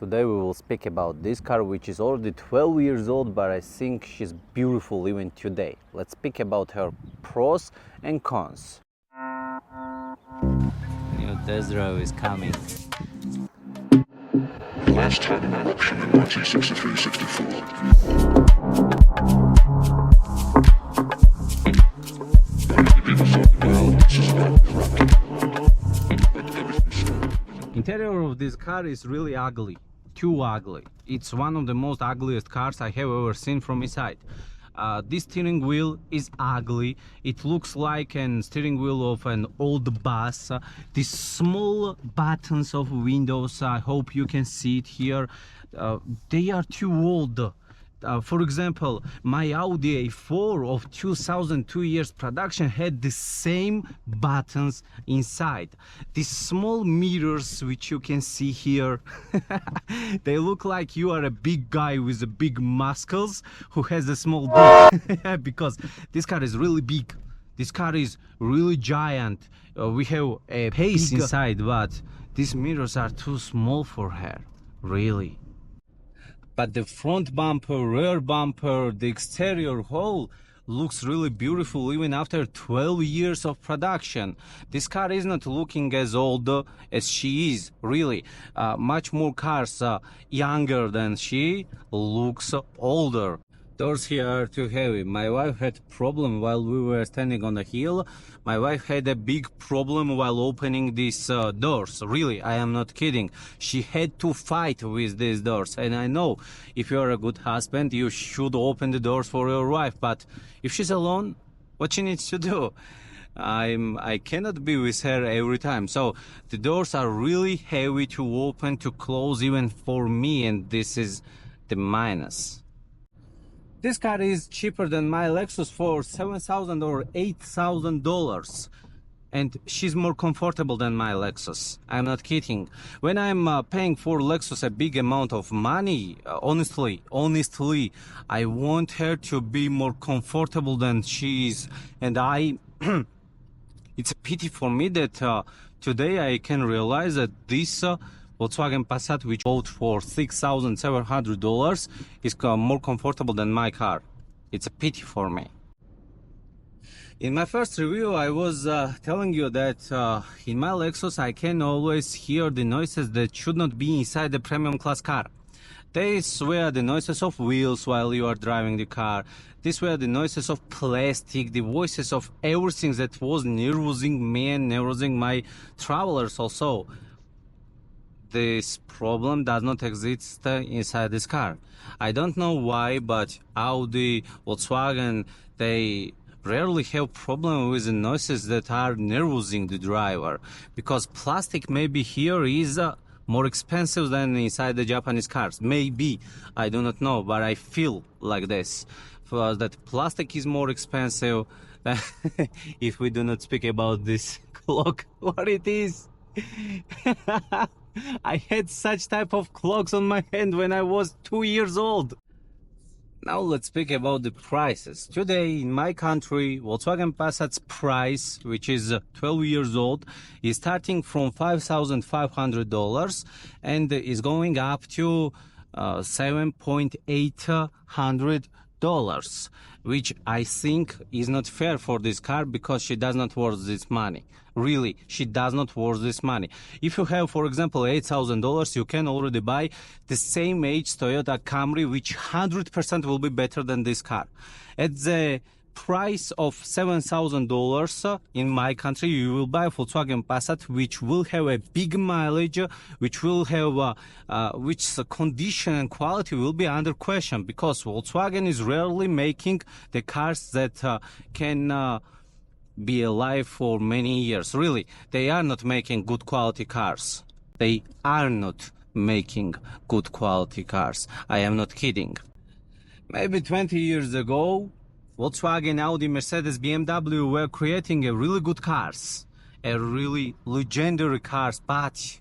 Today we will speak about this car, which is already 12 years old, but I think she's beautiful even today. Let's speak about her pros and cons. New test drive is coming. Last time in auction in 1963-64. Interior of this car is really ugly, too ugly. It's one of the most ugliest cars I have ever seen from inside. This steering wheel is ugly. It looks like a steering wheel of an old bus. These small buttons of windows, I hope you can see it here, they are too old. For example, my Audi A4 of 2002 years production had the same buttons inside. These small mirrors which you can see here, they look like you are a big guy with a big muscles who has a small dick. Because this car is really big. This car is really giant. We have a pace inside, but these mirrors are too small for her, really. But the front bumper, rear bumper, the exterior whole looks really beautiful even after 12 years of production. This car is not looking as old as she is, really. Much more cars younger than she looks older. Doors here are too heavy. My wife had problem while we were standing on the hill. My wife had a big problem while opening these doors. Really, I am not kidding. She had to fight with these doors. And I know if you are a good husband, you should open the doors for your wife. But if she's alone, what she needs to do? I cannot be with her every time. So the doors are really heavy to open, to close, even for me. And this is the minus. This car is cheaper than my Lexus for $7,000 or $8,000, and she's more comfortable than my Lexus. I'm not kidding. When I'm paying for Lexus a big amount of money, honestly, I want her to be more comfortable than she is. And it's a pity for me that today I can realize that this Volkswagen Passat, which bought for $6,700, is more comfortable than my car. It's a pity for me. In my first review, I was telling you that in my Lexus I can always hear the noises that should not be inside the premium class car. These were the noises of wheels while you are driving the car. These were the noises of plastic, the voices of everything that was nervousing me and nervousing my travelers also. This problem does not exist inside this car. I don't know why, but Audi, Volkswagen, they rarely have problem with the noises that are nervousing the driver, because plastic maybe here is more expensive than inside the Japanese cars. Maybe, I do not know, but I feel like this. For that plastic is more expensive. If we do not speak about this clock, what it is. I had such type of clocks on my hand when I was 2 years old. Now let's speak about the prices. Today in my country, Volkswagen Passat's price, which is 12 years old, is starting from $5,500 and is going up to $7,800, which I think is not fair for this car, because she does not worth this money. Really, she does not worth this money. If you have, for example, $8,000, you can already buy the same age Toyota Camry, which 100% will be better than this car. At the price of $7,000 in my country, you will buy Volkswagen Passat, which will have a big mileage, which will have which condition and quality will be under question, because Volkswagen is rarely making the cars that can be alive for many years. Really, they are not making good quality cars. They are not making good quality cars. I am not kidding. Maybe 20 years ago, Volkswagen, Audi, Mercedes, BMW were creating a really good cars, a really legendary cars, but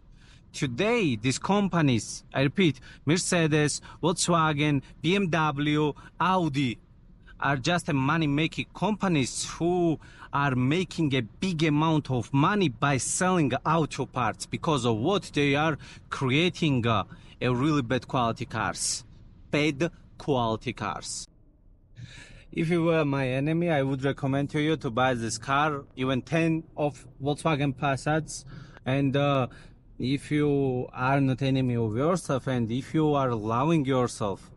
today these companies, I repeat, Mercedes, Volkswagen, BMW, Audi, are just money-making companies who are making a big amount of money by selling auto parts, because of what they are creating a really bad quality cars. Bad quality cars. If you were my enemy, I would recommend to you to buy this car, even 10 of Volkswagen Passats. And if you are not enemy of yourself, and if you are loving yourself,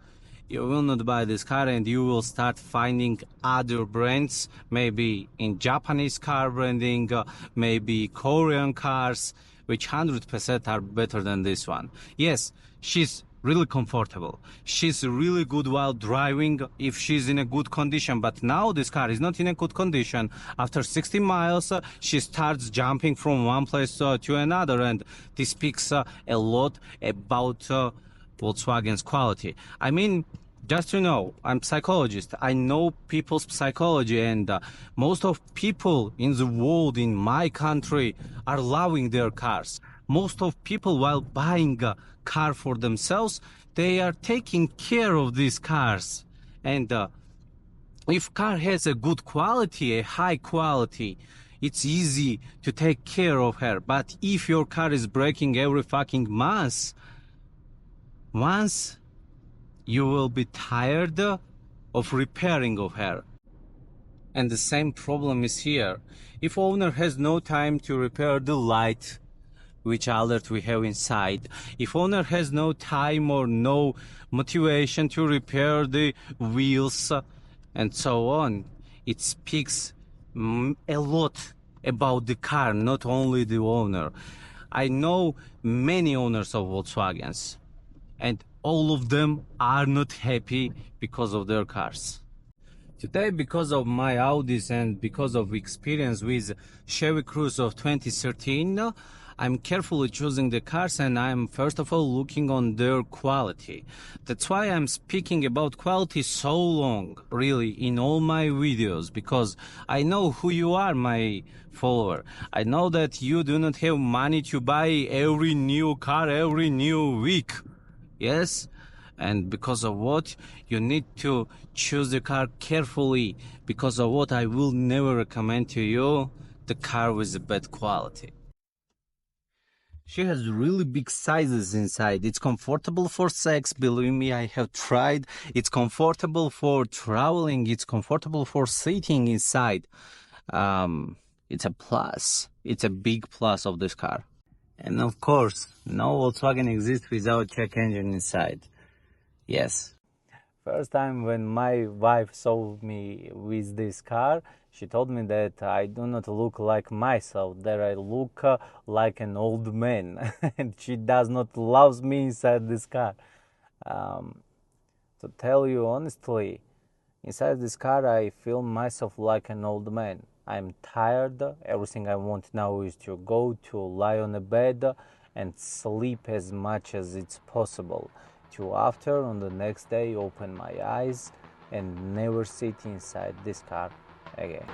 you will not buy this car, and you will start finding other brands, maybe in Japanese car branding, maybe Korean cars, which 100% are better than this one. Yes, she's really comfortable. She's really good while driving if she's in a good condition, but now this car is not in a good condition. After 60 miles, she starts jumping from one place to another, and this speaks a lot about Volkswagen's quality. I mean, just to know, I'm psychologist. I know people's psychology, and most of people in the world, in my country, are loving their cars. Most of people, while buying a car for themselves, they are taking care of these cars. And if car has a good quality, a high quality, it's easy to take care of her. But if your car is breaking every fucking month, once you will be tired of repairing of her. And the same problem is here. If owner has no time to repair the light which alert we have inside, if owner has no time or no motivation to repair the wheels and so on, it speaks a lot about the car, not only the owner. I know many owners of Volkswagens, and all of them are not happy because of their cars. Today, because of my Audis and because of experience with Chevy Cruze of 2013, I'm carefully choosing the cars, and I'm first of all looking on their quality. That's why I'm speaking about quality so long, really, in all my videos, because I know who you are, my follower. I know that you do not have money to buy every new car every new week. Yes? And because of what, you need to choose the car carefully. Because of what, I will never recommend to you the car with a bad quality. She has really big sizes inside. It's comfortable for sex, believe me, I have tried. It's comfortable for traveling. It's comfortable for sitting inside. It's a plus. It's a big plus of this car. And of course, no Volkswagen exists without check engine inside. Yes. First time when my wife saw me with this car, she told me that I do not look like myself, that I look like an old man, and she does not love me inside this car. To tell you honestly, inside this car I feel myself like an old man. I'm tired. Everything I want now is to go to lie on a bed and sleep as much as it's possible, to after on the next day open my eyes and never sit inside this car again.